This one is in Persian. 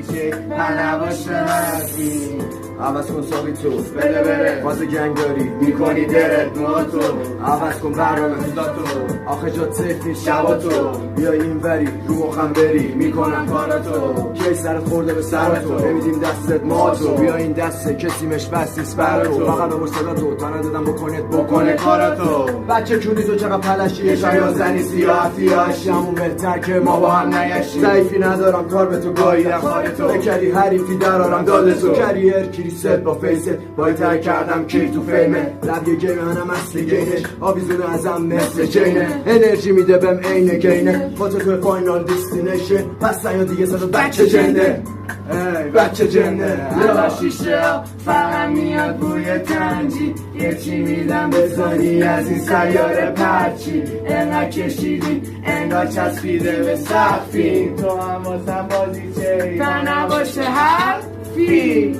بازیچه نباشه حرفی عوض کن ساقی تو بده بره باز گنگ داری میکنی درت موتو عوض کن برنامه خدا تو آخه جا سیف نیست شبا تو بیا این وری رو مخم بری میکنم کاراتو کی سرت خورده به سر تو نمیدیم دستت ما تو بیا این دسته کسیمش بس نیست بر تو فقط به صدا تو تا ندادم بکنه کاراتو بچه کونی تو چقدر پلشی شاید زنی سیاهی همون بهتر که ما با هم نیشی ضعیفی ندارم کار به تو گاییدم خار تو بکری حریفی درارم داد تو کریر کریست با فیست بای تر کردم کیر تو فیمه لب یه گیم منم اصلی گینش آویزونه ازم مثل جینه انرژی میده بهم عین گینه فاتو تو فاینال دیستینیشن پس سیا دیگه صدا بچه جنده بچه جنده هوا شیشه ها فقط میاد بوی تنجی یه چی میدم بزنی از این سیاره پرچی انقدر کشیدی انگار چسبیده به سقفی تو هم واسم بازیچه نباشه حرفی